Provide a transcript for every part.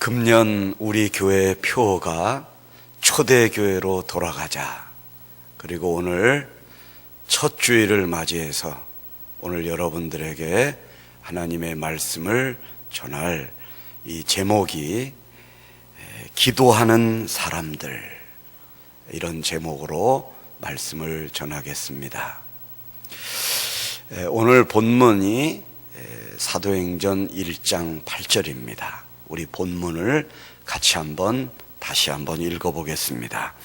금년 우리 교회 표어가 초대교회로 돌아가자. 그리고 오늘 첫 주일을 맞이해서 오늘 여러분들에게 하나님의 말씀을 전할 이 제목이 기도하는 사람들, 이런 제목으로 말씀을 전하겠습니다. 오늘 본문이 사도행전 1장 8절입니다. 우리 본문을 같이 다시 한번 읽어보겠습니다.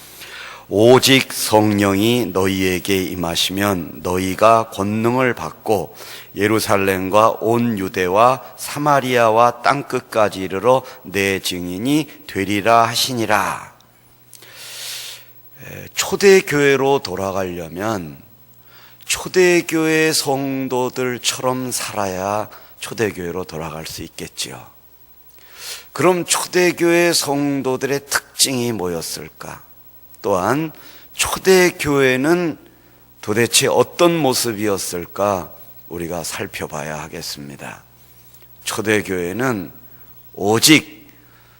오직 성령이 너희에게 임하시면 너희가 권능을 받고 예루살렘과 온 유대와 사마리아와 땅끝까지 이르러 내 증인이 되리라 하시니라. 초대교회로 돌아가려면 초대교회 성도들처럼 살아야 초대교회로 돌아갈 수 있겠지요. 그럼 초대교회 성도들의 특징이 뭐였을까? 또한 초대교회는 도대체 어떤 모습이었을까? 우리가 살펴봐야 하겠습니다. 초대교회는 오직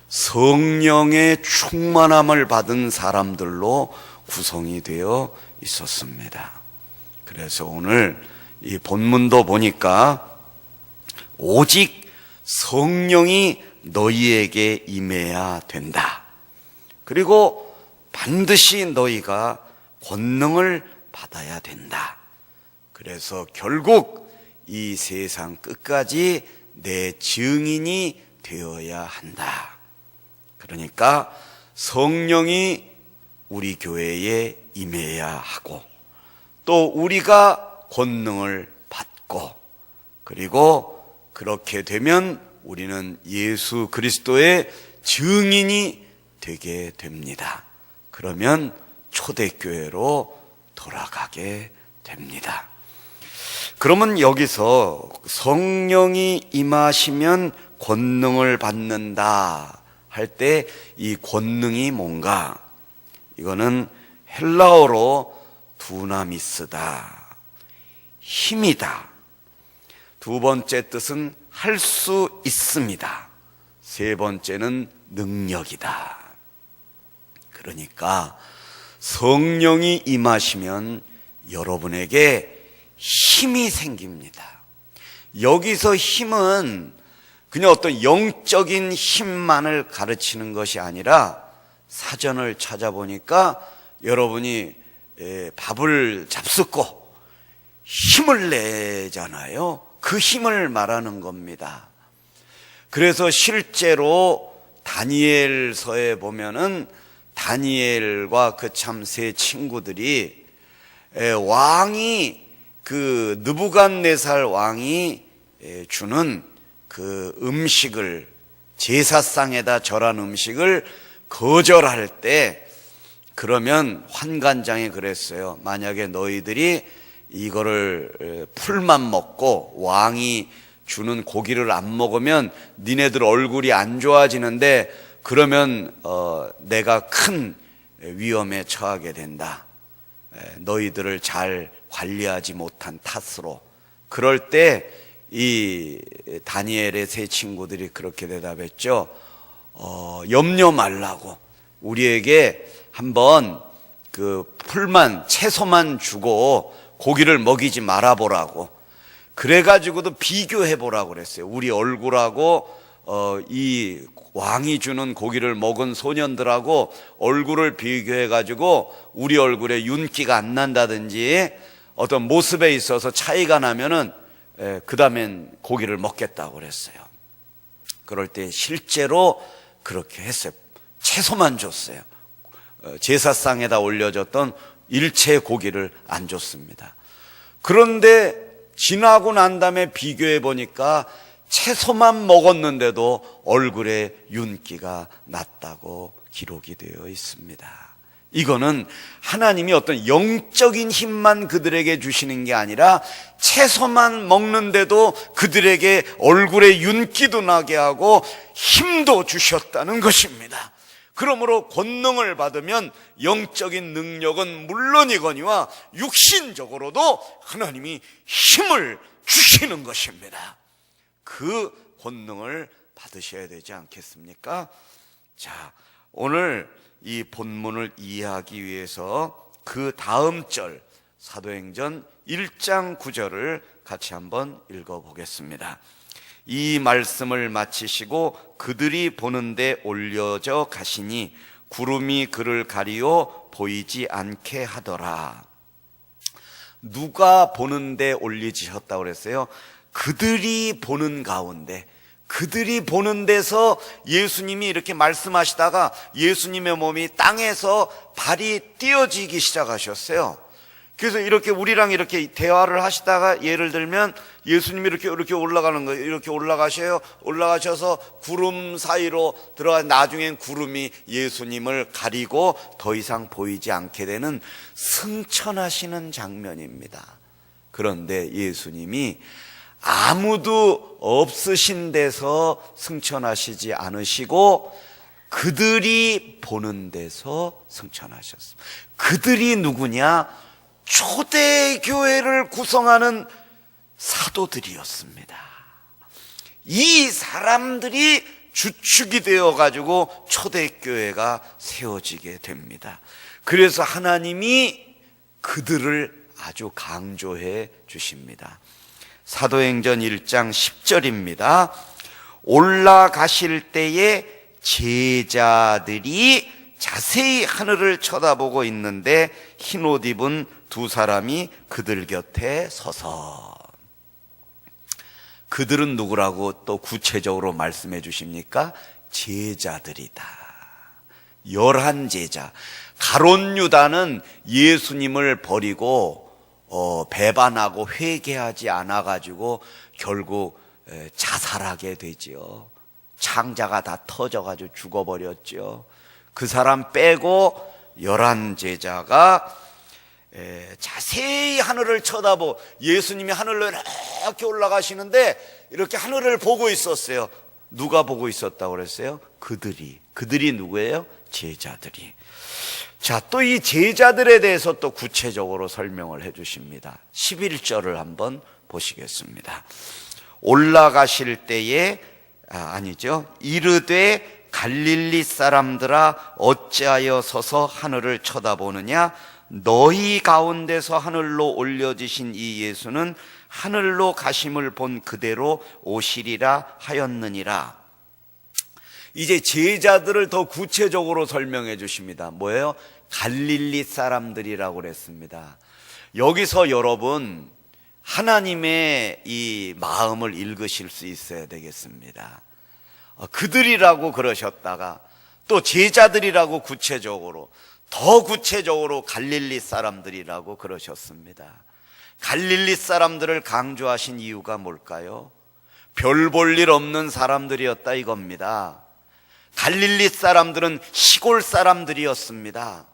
성령의 충만함을 받은 사람들로 구성이 되어 있었습니다. 그래서 오늘 이 본문도 보니까 오직 성령이 너희에게 임해야 된다. 그리고 반드시 너희가 권능을 받아야 된다. 그래서 결국 이 세상 끝까지 내 증인이 되어야 한다. 그러니까 성령이 우리 교회에 임해야 하고 또 우리가 권능을 받고 그리고 그렇게 되면 우리는 예수 그리스도의 증인이 되게 됩니다. 그러면 초대교회로 돌아가게 됩니다. 그러면 여기서 성령이 임하시면 권능을 받는다 할 때 이 권능이 뭔가? 이거는 헬라어로 두나미스다, 힘이다. 두 번째 뜻은 할 수 있습니다. 세 번째는 능력이다. 그러니까 성령이 임하시면 여러분에게 힘이 생깁니다. 여기서 힘은 그냥 어떤 영적인 힘만을 가르치는 것이 아니라 사전을 찾아보니까 여러분이 밥을 잡숫고 힘을 내잖아요. 그 힘을 말하는 겁니다. 그래서 실제로 다니엘서에 보면은 다니엘과 그 참 세 친구들이 왕이 그 느부갓네살 왕이 주는 그 음식을 제사상에다 절한 음식을 거절할 때 그러면 환관장이 그랬어요. 만약에 너희들이 이거를 풀만 먹고 왕이 주는 고기를 안 먹으면 니네들 얼굴이 안 좋아지는데 그러면 내가 큰 위험에 처하게 된다. 너희들을 잘 관리하지 못한 탓으로. 그럴 때 이 다니엘의 세 친구들이 그렇게 대답했죠. 염려 말라고 우리에게 한번 그 풀만 채소만 주고 고기를 먹이지 말아보라고. 그래가지고도 비교해보라고 그랬어요. 우리 얼굴하고 이 왕이 주는 고기를 먹은 소년들하고 얼굴을 비교해가지고 우리 얼굴에 윤기가 안 난다든지 어떤 모습에 있어서 차이가 나면은 그 다음엔 고기를 먹겠다고 그랬어요. 그럴 때 실제로 그렇게 했어요. 채소만 줬어요. 제사상에다 올려졌던 일체 고기를 안 줬습니다. 그런데 지나고 난 다음에 비교해 보니까 채소만 먹었는데도 얼굴에 윤기가 났다고 기록이 되어 있습니다. 이거는 하나님이 어떤 영적인 힘만 그들에게 주시는 게 아니라 채소만 먹는데도 그들에게 얼굴에 윤기도 나게 하고 힘도 주셨다는 것입니다. 그러므로 권능을 받으면 영적인 능력은 물론이거니와 육신적으로도 하나님이 힘을 주시는 것입니다. 그 권능을 받으셔야 되지 않겠습니까? 자, 오늘 이 본문을 이해하기 위해서 그 다음 절 사도행전 1장 9절을 같이 한번 읽어보겠습니다. 이 말씀을 마치시고 그들이 보는데 올려져 가시니 구름이 그를 가리어 보이지 않게 하더라. 누가 보는데 올리셨다고 그랬어요? 그들이 보는 가운데, 그들이 보는 데서 예수님이 이렇게 말씀하시다가 예수님의 몸이 땅에서 발이 띄어지기 시작하셨어요. 그래서 이렇게 우리랑 이렇게 대화를 하시다가 예를 들면 예수님이 이렇게 올라가는 거예요. 이렇게 올라가셔요. 올라가셔서 구름 사이로 들어가 나중엔 구름이 예수님을 가리고 더 이상 보이지 않게 되는 승천하시는 장면입니다. 그런데 예수님이 아무도 없으신 데서 승천하시지 않으시고 그들이 보는 데서 승천하셨습니다. 그들이 누구냐? 초대교회를 구성하는 사도들이었습니다. 이 사람들이 주축이 되어가지고 초대교회가 세워지게 됩니다. 그래서 하나님이 그들을 아주 강조해 주십니다. 사도행전 1장 10절입니다. 올라가실 때에 제자들이 자세히 하늘을 쳐다보고 있는데 흰옷 입은 두 사람이 그들 곁에 서서. 그들은 누구라고 또 구체적으로 말씀해 주십니까? 제자들이다. 11제자. 가롯 유다는 예수님을 버리고 배반하고 회개하지 않아가지고 결국 자살하게 되지요. 창자가 다 터져가지고 죽어버렸죠. 그 사람 빼고 11제자가 자세히 하늘을 쳐다보고 예수님이 하늘로 이렇게 올라가시는데 이렇게 하늘을 보고 있었어요. 누가 보고 있었다고 그랬어요? 그들이 누구예요? 제자들이. 자, 또 이 제자들에 대해서 또 구체적으로 설명을 해 주십니다. 11절을 한번 보시겠습니다. 올라가실 때에 이르되 갈릴리 사람들아 어찌하여 서서 하늘을 쳐다보느냐? 너희 가운데서 하늘로 올려지신 이 예수는 하늘로 가심을 본 그대로 오시리라 하였느니라. 이제 제자들을 더 구체적으로 설명해 주십니다. 뭐예요? 갈릴리 사람들이라고 그랬습니다. 여기서 여러분 하나님의 이 마음을 읽으실 수 있어야 되겠습니다. 그들이라고 그러셨다가 또 제자들이라고 더 구체적으로 갈릴리 사람들이라고 그러셨습니다. 갈릴리 사람들을 강조하신 이유가 뭘까요? 별 볼 일 없는 사람들이었다 이겁니다. 갈릴리 사람들은 시골 사람들이었습니다.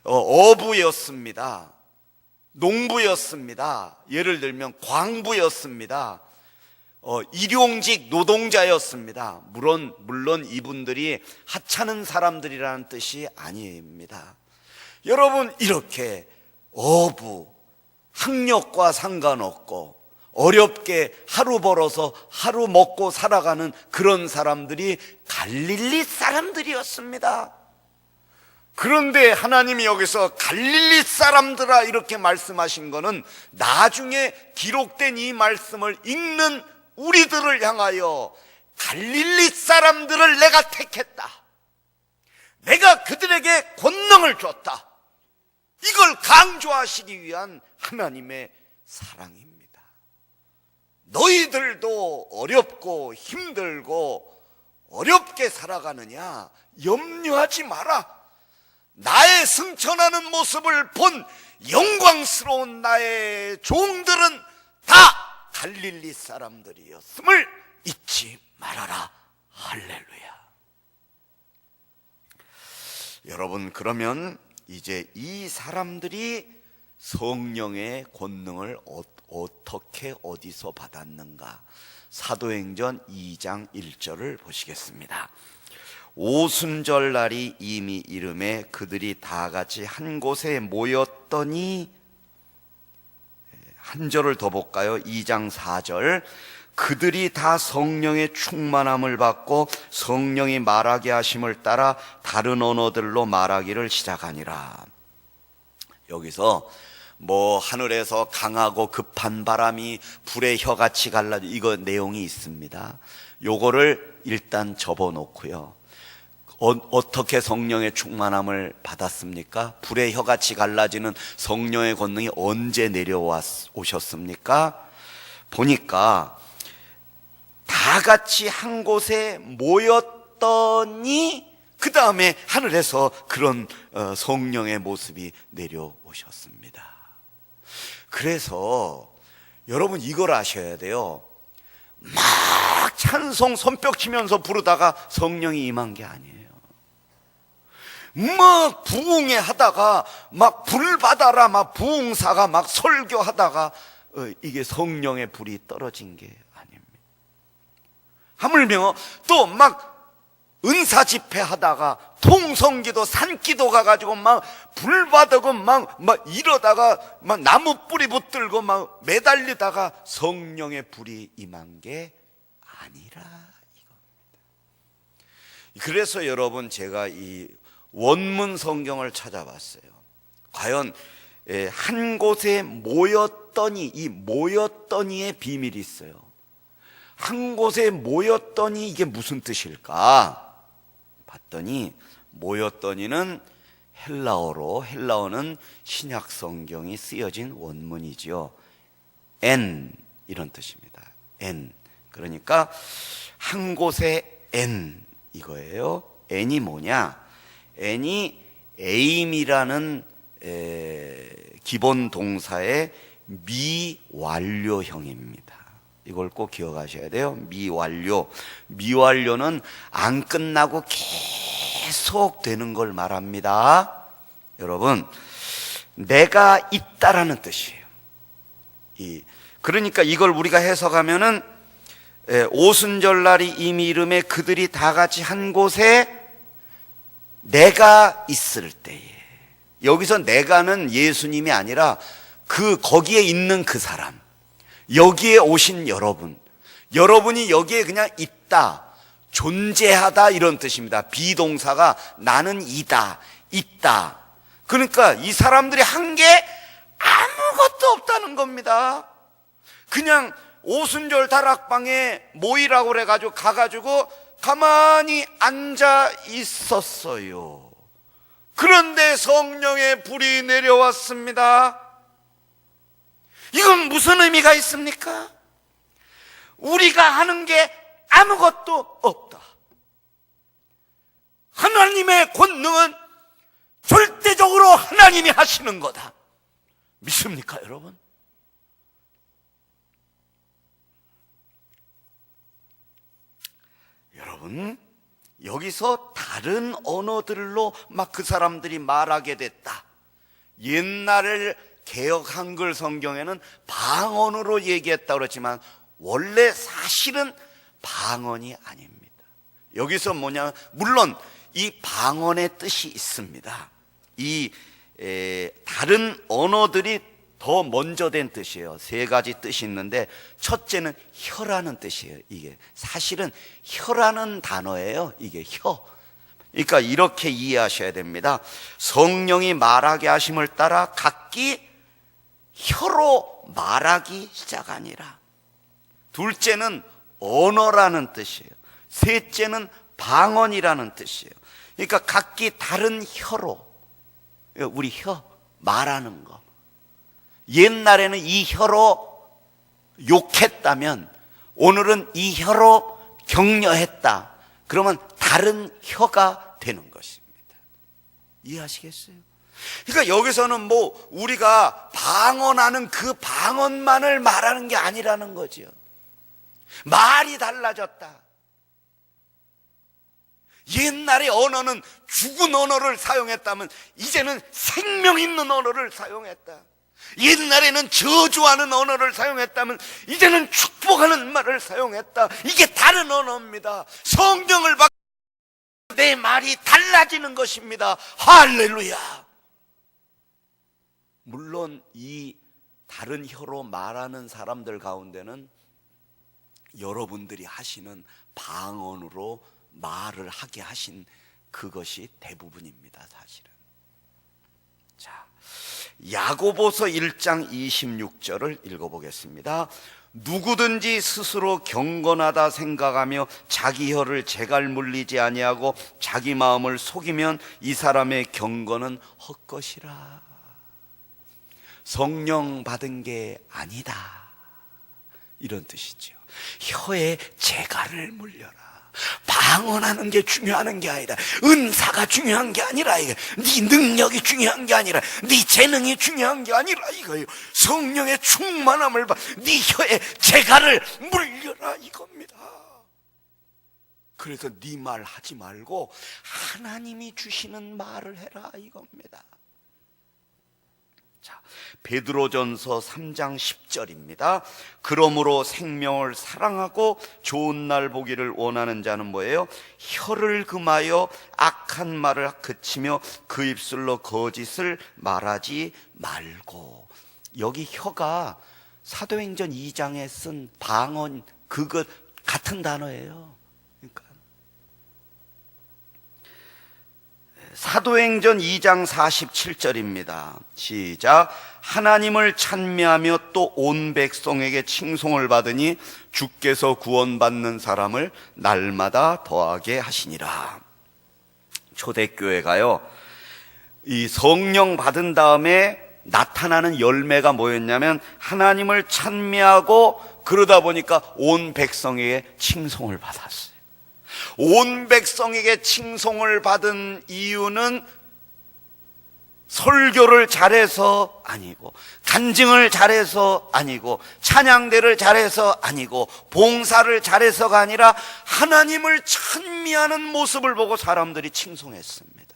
어부였습니다. 농부였습니다. 예를 들면 광부였습니다. 일용직 노동자였습니다. 물론 이분들이 하찮은 사람들이라는 뜻이 아닙니다. 여러분, 이렇게 학력과 상관없고 어렵게 하루 벌어서 하루 먹고 살아가는 그런 사람들이 갈릴리 사람들이었습니다. 그런데 하나님이 여기서 갈릴리 사람들아 이렇게 말씀하신 것은 나중에 기록된 이 말씀을 읽는 우리들을 향하여 갈릴리 사람들을 내가 택했다, 내가 그들에게 권능을 줬다, 이걸 강조하시기 위한 하나님의 사랑입니다. 너희들도 어렵고 힘들고 어렵게 살아가느냐? 염려하지 마라. 나의 승천하는 모습을 본 영광스러운 나의 종들은 다 갈릴리 사람들이었음을 잊지 말아라. 할렐루야. 여러분, 그러면 이제 이 사람들이 성령의 권능을 어떻게 어디서 받았는가? 사도행전 2장 1절을 보시겠습니다. 오순절 날이 이미 이름에 그들이 다 같이 한 곳에 모였더니, 한 절을 더 볼까요? 2장 4절. 그들이 다 성령의 충만함을 받고 성령이 말하게 하심을 따라 다른 언어들로 말하기를 시작하니라. 여기서 뭐 하늘에서 강하고 급한 바람이 불의 혀같이 갈라져, 이거 내용이 있습니다. 요거를 일단 접어놓고요. 어떻게 성령의 충만함을 받았습니까? 불의 혀같이 갈라지는 성령의 권능이 언제 내려오셨습니까? 보니까 다 같이 한 곳에 모였더니 그 다음에 하늘에서 그런 성령의 모습이 내려오셨습니다. 그래서 여러분 이걸 아셔야 돼요. 막 찬송 손뼉 치면서 부르다가 성령이 임한 게 아니에요. 막 부흥회 하다가 막 불 받아라 막 부흥사가 막 설교하다가 이게 성령의 불이 떨어진 게 아닙니다. 하물며 또 막 은사 집회 하다가 통성기도 산기도 가가지고 막 불 받고 막 이러다가 막 나무 뿌리 붙들고 막 매달리다가 성령의 불이 임한 게 아니라 이겁니다. 그래서 여러분 제가 이 원문 성경을 찾아봤어요. 과연 한 곳에 모였더니, 이 모였더니의 비밀이 있어요. 한 곳에 모였더니 이게 무슨 뜻일까 봤더니, 모였더니는 헬라어로, 헬라어는 신약 성경이 쓰여진 원문이지요. 엔 이런 뜻입니다. 엔, 그러니까 한 곳에 엔 이거예요. 엔이 뭐냐? 엔이 에임이라는 기본 동사의 미완료형입니다. 이걸 꼭 기억하셔야 돼요. 미완료. 미완료는 안 끝나고 계속 되는 걸 말합니다. 여러분, 내가 있다라는 뜻이에요. 그러니까 이걸 우리가 해석하면은 오순절날이 이미 이름에 그들이 다 같이 한 곳에 내가 있을 때에, 여기서 내가는 예수님이 아니라 거기에 있는 그 사람, 여기에 오신 여러분, 여러분이 여기에 그냥 있다, 존재하다 이런 뜻입니다. 비동사가 나는 이다, 있다. 그러니까 이 사람들이 한 게 아무것도 없다는 겁니다. 그냥 오순절 다락방에 모이라고 그래가지고 가가지고 가만히 앉아 있었어요. 그런데 성령의 불이 내려왔습니다. 이건 무슨 의미가 있습니까? 우리가 하는 게 아무것도 없다. 하나님의 권능은 절대적으로 하나님이 하시는 거다. 믿습니까, 여러분? 여러분, 여기서 다른 언어들로 막 그 사람들이 말하게 됐다. 옛날을 개역 한글 성경에는 방언으로 얘기했다고 그랬지만 원래 사실은 방언이 아닙니다. 여기서 뭐냐, 물론 이 방언의 뜻이 있습니다. 다른 언어들이 더 먼저 된 뜻이에요. 세 가지 뜻이 있는데 첫째는 혀라는 뜻이에요. 이게 사실은 혀라는 단어예요. 이게 혀. 그러니까 이렇게 이해하셔야 됩니다. 성령이 말하게 하심을 따라 각기 혀로 말하기 시작하니라. 둘째는 언어라는 뜻이에요. 셋째는 방언이라는 뜻이에요. 그러니까 각기 다른 혀로, 우리 혀 말하는 거, 옛날에는 이 혀로 욕했다면 오늘은 이 혀로 격려했다. 그러면 다른 혀가 되는 것입니다. 이해하시겠어요? 그러니까 여기서는 뭐 우리가 방언하는 그 방언만을 말하는 게 아니라는 거죠. 말이 달라졌다. 옛날의 언어는 죽은 언어를 사용했다면 이제는 생명 있는 언어를 사용했다. 옛날에는 저주하는 언어를 사용했다면 이제는 축복하는 말을 사용했다. 이게 다른 언어입니다. 성령을 받고 내 말이 달라지는 것입니다. 할렐루야. 물론 이 다른 혀로 말하는 사람들 가운데는 여러분들이 하시는 방언으로 말을 하게 하신 그것이 대부분입니다, 사실은. 자, 야고보서 1장 26절을 읽어보겠습니다. 누구든지 스스로 경건하다 생각하며 자기 혀를 재갈 물리지 아니하고 자기 마음을 속이면 이 사람의 경건은 헛것이라. 성령 받은 게 아니다, 이런 뜻이죠. 혀에 재갈을 물려라. 방언하는 게 중요한 게 아니다. 은사가 중요한 게 아니라 이거. 네 능력이 중요한 게 아니라, 네 재능이 중요한 게 아니라 이거예요. 성령의 충만함을 봐. 네 혀에 재갈을 물려라, 이겁니다. 그래서 네 말 하지 말고 하나님이 주시는 말을 해라, 이겁니다. 자, 베드로전서 3장 10절입니다. 그러므로 생명을 사랑하고 좋은 날 보기를 원하는 자는 뭐예요? 혀를 금하여 악한 말을 그치며 그 입술로 거짓을 말하지 말고. 여기 혀가 사도행전 2장에 쓴 방언 그것 같은 단어예요. 그러니까 사도행전 2장 47절입니다. 시작. 하나님을 찬미하며 또 온 백성에게 칭송을 받으니 주께서 구원받는 사람을 날마다 더하게 하시니라. 초대교회가요, 이 성령 받은 다음에 나타나는 열매가 뭐였냐면 하나님을 찬미하고 그러다 보니까 온 백성에게 칭송을 받았어요. 온 백성에게 칭송을 받은 이유는 설교를 잘해서 아니고, 간증을 잘해서 아니고, 찬양대를 잘해서 아니고, 봉사를 잘해서가 아니라 하나님을 찬미하는 모습을 보고 사람들이 칭송했습니다.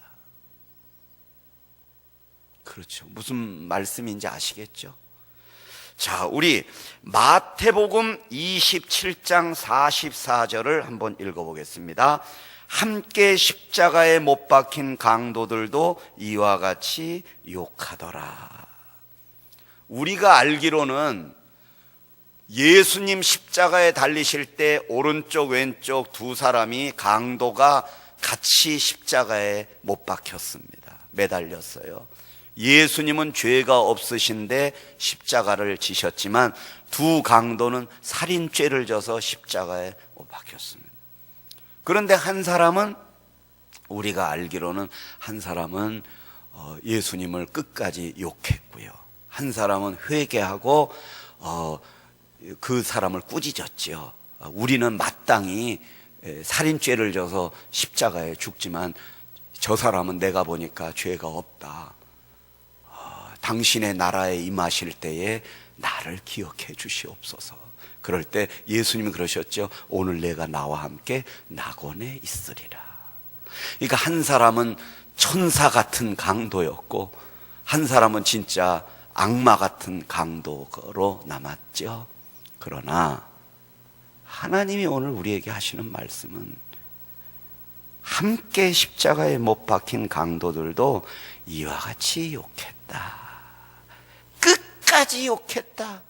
그렇죠. 무슨 말씀인지 아시겠죠? 자, 우리 마태복음 27장 44절을 한번 읽어보겠습니다. 함께 십자가에 못 박힌 강도들도 이와 같이 욕하더라. 우리가 알기로는 예수님 십자가에 달리실 때 오른쪽 왼쪽 두 사람이 강도가 같이 십자가에 못 박혔습니다. 매달렸어요. 예수님은 죄가 없으신데 십자가를 지셨지만 두 강도는 살인죄를 져서 십자가에 못 박혔습니다. 그런데 한 사람은, 우리가 알기로는 한 사람은 예수님을 끝까지 욕했고요, 한 사람은 회개하고 그 사람을 꾸짖었죠. 우리는 마땅히 살인죄를 져서 십자가에 죽지만 저 사람은 내가 보니까 죄가 없다. 당신의 나라에 임하실 때에 나를 기억해 주시옵소서. 그럴 때 예수님이 그러셨죠. 오늘 내가 나와 함께 낙원에 있으리라. 그러니까 한 사람은 천사 같은 강도였고 한 사람은 진짜 악마 같은 강도로 남았죠. 그러나 하나님이 오늘 우리에게 하시는 말씀은 함께 십자가에 못 박힌 강도들도 이와 같이 욕했다. 끝까지 욕했다.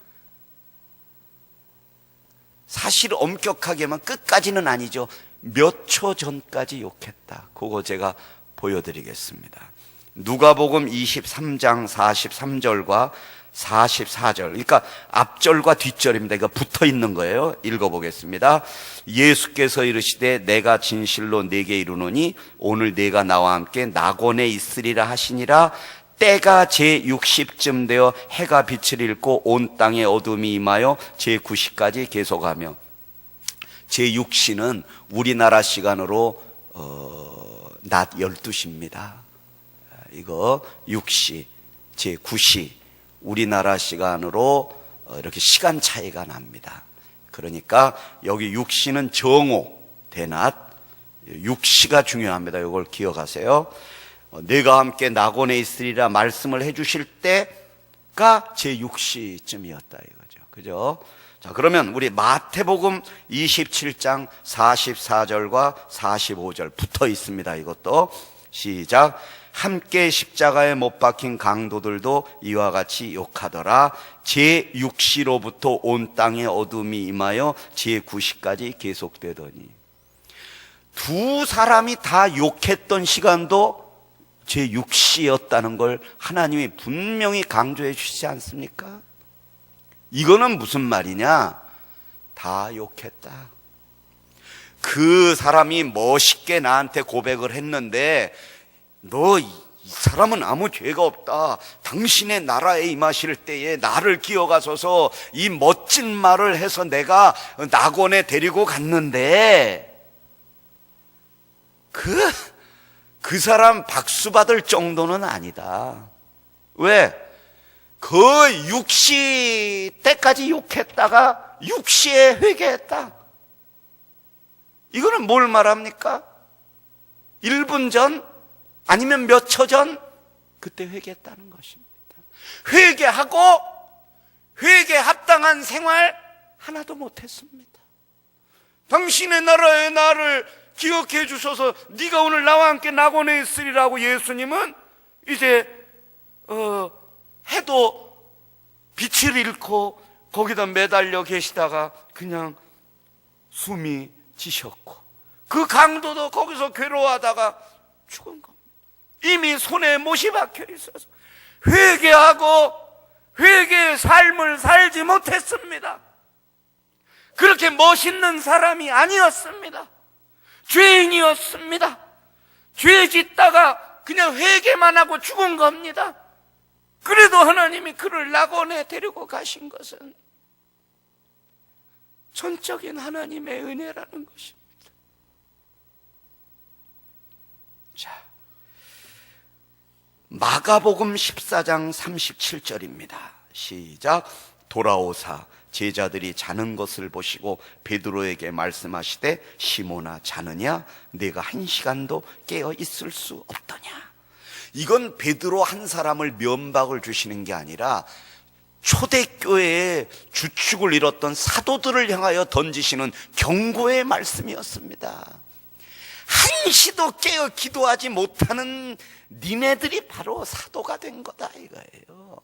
사실 엄격하게만 끝까지는 아니죠. 몇 초 전까지 욕했다. 그거 제가 보여드리겠습니다. 누가복음 23장 43절과 44절, 그러니까 앞절과 뒷절입니다. 이거 붙어 있는 거예요. 읽어보겠습니다. 예수께서 이르시되 내가 진실로 네게 이르노니 오늘 네가 나와 함께 낙원에 있으리라 하시니라. 때가 제60쯤 되어 해가 빛을 잃고 온 땅에 어둠이 임하여 제9시까지 계속하며, 제6시는 우리나라 시간으로 낮 12시입니다. 이거 6시, 제9시 우리나라 시간으로 이렇게 시간 차이가 납니다. 그러니까 여기 6시는 정오, 대낮, 6시가 중요합니다. 이걸 기억하세요. 내가 함께 낙원에 있으리라 말씀을 해주실 때가 제6시쯤이었다 이거죠. 그죠? 자, 그러면 우리 마태복음 27장 44절과 45절 붙어 있습니다. 이것도 시작. 함께 십자가에 못 박힌 강도들도 이와 같이 욕하더라. 제6시로부터 온 땅에 어둠이 임하여 제9시까지 계속되더니, 두 사람이 다 욕했던 시간도 제6시였다는 걸 하나님이 분명히 강조해 주시지 않습니까? 이거는 무슨 말이냐? 다 욕했다. 그 사람이 멋있게 나한테 고백을 했는데, 너 이 사람은 아무 죄가 없다, 당신의 나라에 임하실 때에 나를 기어가서서 이 멋진 말을 해서 내가 낙원에 데리고 갔는데, 그 사람 박수 받을 정도는 아니다. 왜? 그 6시 때까지 욕했다가 6시에 회개했다. 이거는 뭘 말합니까? 1분 전 아니면 몇 초 전 그때 회개했다는 것입니다. 회개하고 회개에 합당한 생활 하나도 못했습니다. 당신의 나라에 나를 기억해 주셔서 네가 오늘 나와 함께 낙원에 있으리라고 예수님은 이제 해도 빛을 잃고 거기다 매달려 계시다가 그냥 숨이 지셨고, 그 강도도 거기서 괴로워하다가 죽은 겁니다. 이미 손에 못이 박혀 있어서 회개하고 회개의 삶을 살지 못했습니다. 그렇게 멋있는 사람이 아니었습니다. 죄인이었습니다. 죄 짓다가 그냥 회개만 하고 죽은 겁니다. 그래도 하나님이 그를 낙원에 데리고 가신 것은 전적인 하나님의 은혜라는 것입니다. 자, 마가복음 14장 37절입니다. 시작. 돌아오사 제자들이 자는 것을 보시고 베드로에게 말씀하시되, 시몬아 자느냐? 네가 1시간도 깨어 있을 수 없더냐? 이건 베드로 한 사람을 면박을 주시는 게 아니라 초대교회의 주축을 이뤘던 사도들을 향하여 던지시는 경고의 말씀이었습니다. 한시도 깨어 기도하지 못하는 니네들이 바로 사도가 된 거다 이거예요.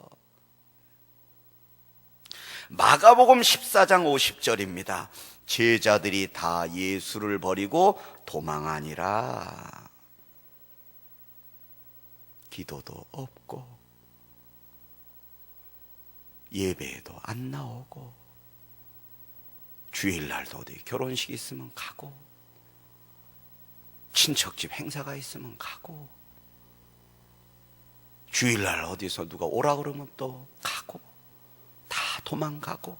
마가복음 14장 50절입니다. 제자들이 다 예수를 버리고 도망하니라. 기도도 없고 예배에도 안 나오고 주일날도 어디 결혼식 있으면 가고 친척집 행사가 있으면 가고 주일날 어디서 누가 오라 그러면 또 가고 다 도망가고.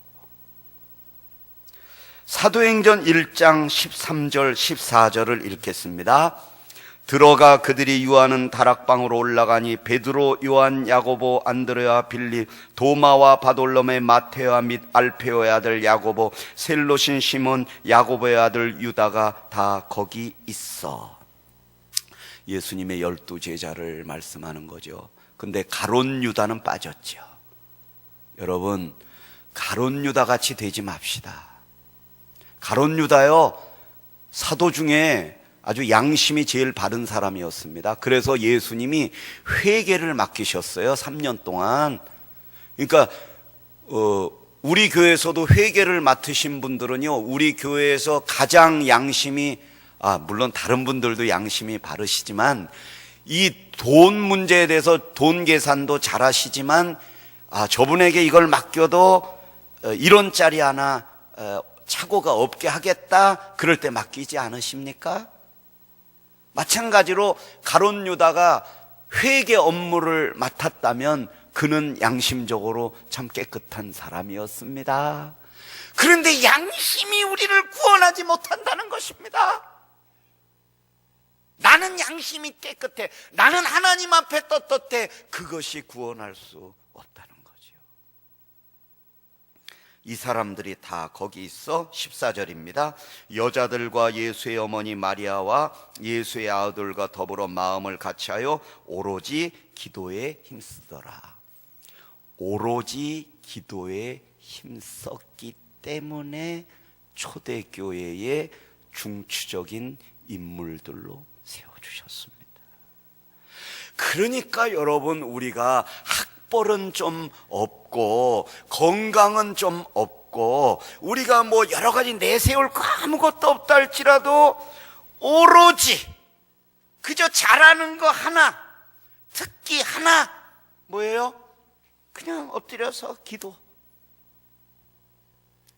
사도행전 1장 13절 14절을 읽겠습니다. 들어가 그들이 유하는 다락방으로 올라가니 베드로, 요한, 야고보, 안드레아, 빌립, 도마와 바돌로메, 마테와 및 알페오의 아들 야고보, 셀로신 시몬, 야고보의 아들 유다가 다 거기 있어. 예수님의 12 제자를 말씀하는 거죠. 근데 가론 유다는 빠졌죠. 여러분, 가론 유다 같이 되지 맙시다. 가론 유다요, 사도 중에 아주 양심이 제일 바른 사람이었습니다. 그래서 예수님이 회개를 맡기셨어요. 3년 동안. 그러니까 우리 교회에서도 회개를 맡으신 분들은요, 우리 교회에서 가장 양심이, 물론 다른 분들도 양심이 바르시지만 이 돈 문제에 대해서 돈 계산도 잘 하시지만 저분에게 이걸 맡겨도 1원짜리 하나 착오가 없게 하겠다, 그럴 때 맡기지 않으십니까? 마찬가지로 가론 유다가 회개 업무를 맡았다면 그는 양심적으로 참 깨끗한 사람이었습니다. 그런데 양심이 우리를 구원하지 못한다는 것입니다. 나는 양심이 깨끗해, 나는 하나님 앞에 떳떳해, 그것이 구원할 수 없다는 거죠. 이 사람들이 다 거기 있어. 14절입니다. 여자들과 예수의 어머니 마리아와 예수의 아들과 더불어 마음을 같이하여 오로지 기도에 힘쓰더라. 오로지 기도에 힘썼기 때문에 초대교회의 중추적인 인물들로 세워주셨습니다. 그러니까 여러분, 우리가 학벌은 좀 없고 건강은 좀 없고 우리가 뭐 여러 가지 내세울 거 아무것도 없다 할지라도 오로지 그저 잘하는 거 하나, 특기 하나, 뭐예요? 그냥 엎드려서 기도.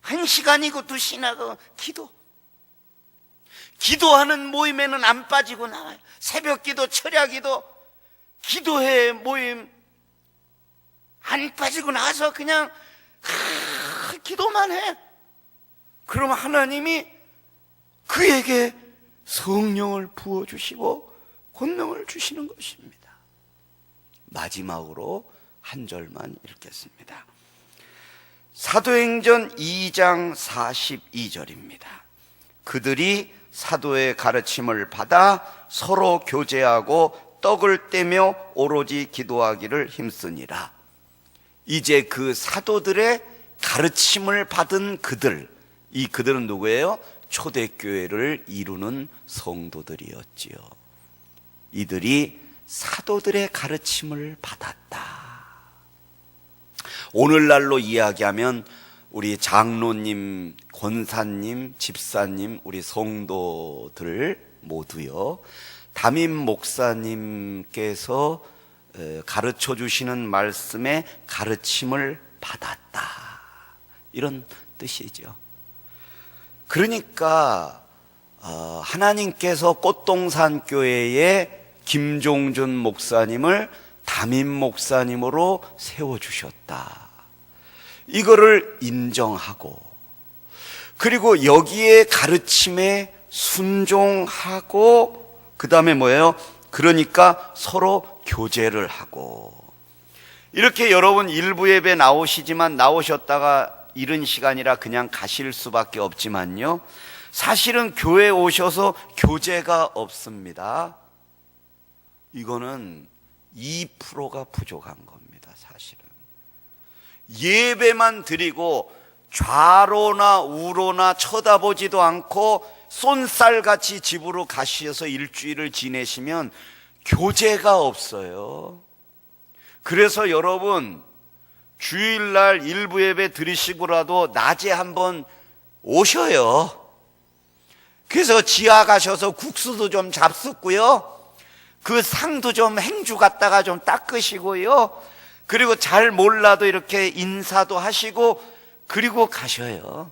1시간이고 2시간이고 기도. 기도하는 모임에는 안 빠지고 나와요. 새벽 기도, 철야 기도, 기도회 모임 안 빠지고 나와서 그냥 기도만 해. 그러면 하나님이 그에게 성령을 부어주시고 권능을 주시는 것입니다. 마지막으로 한 절만 읽겠습니다. 사도행전 2장 42절입니다. 그들이 사도의 가르침을 받아 서로 교제하고 떡을 떼며 오로지 기도하기를 힘쓰니라. 이제 그 사도들의 가르침을 받은 그들, 이 그들은 누구예요? 초대교회를 이루는 성도들이었지요. 이들이 사도들의 가르침을 받았다. 오늘날로 이야기하면 우리 장로님, 권사님, 집사님, 우리 성도들 모두요, 담임 목사님께서 가르쳐 주시는 말씀에 가르침을 받았다, 이런 뜻이죠. 그러니까 하나님께서 꽃동산 교회에 김종준 목사님을 담임 목사님으로 세워주셨다, 이거를 인정하고, 그리고 여기에 가르침에 순종하고, 그 다음에 뭐예요? 그러니까 서로 교제를 하고. 이렇게 여러분 일부 예배 나오시지만 나오셨다가 이른 시간이라 그냥 가실 수밖에 없지만요, 사실은 교회에 오셔서 교제가 없습니다. 이거는 2%가 부족한 겁니다. 사실은 예배만 드리고 좌로나 우로나 쳐다보지도 않고 쏜살같이 집으로 가셔서 일주일을 지내시면 교제가 없어요. 그래서 여러분, 주일날 일부 예배 드리시고라도 낮에 한번 오셔요. 그래서 지하 가셔서 국수도 좀 잡숫고요, 그 상도 좀 행주 갖다가 좀 닦으시고요, 그리고 잘 몰라도 이렇게 인사도 하시고 그리고 가셔요.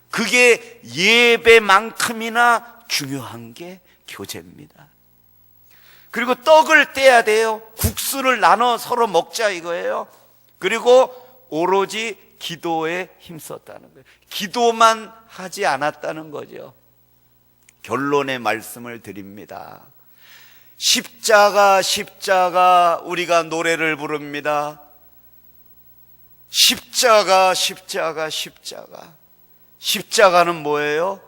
그게 예배만큼이나 중요한 게 교제입니다. 그리고 떡을 떼야 돼요. 국수를 나눠 서로 먹자 이거예요. 그리고 오로지 기도에 힘썼다는 거예요. 기도만 하지 않았다는 거죠. 결론의 말씀을 드립니다. 십자가, 십자가, 우리가 노래를 부릅니다. 십자가, 십자가, 십자가. 십자가는 뭐예요?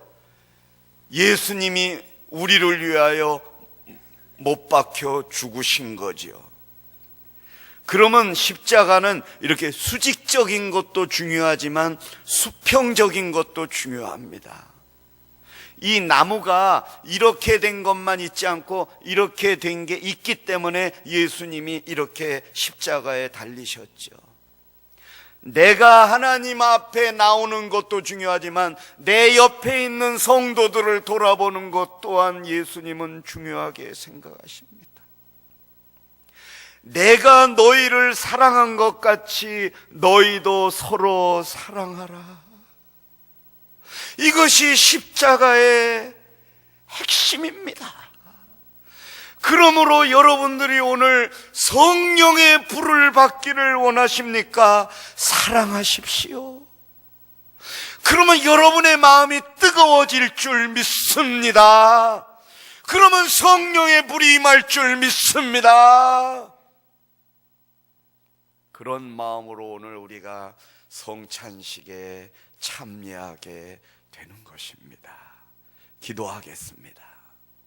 예수님이 우리를 위하여 못 박혀 죽으신 거지요. 그러면 십자가는 이렇게 수직적인 것도 중요하지만 수평적인 것도 중요합니다. 이 나무가 이렇게 된 것만 있지 않고 이렇게 된 게 있기 때문에 예수님이 이렇게 십자가에 달리셨죠. 내가 하나님 앞에 나오는 것도 중요하지만 내 옆에 있는 성도들을 돌아보는 것 또한 예수님은 중요하게 생각하십니다. 내가 너희를 사랑한 것 같이 너희도 서로 사랑하라. 이것이 십자가의 핵심입니다. 그러므로 여러분들이 오늘 성령의 불을 받기를 원하십니까? 사랑하십시오. 그러면 여러분의 마음이 뜨거워질 줄 믿습니다. 그러면 성령의 불이 임할 줄 믿습니다. 그런 마음으로 오늘 우리가 성찬식에 참여하게 되는 것입니다. 기도하겠습니다.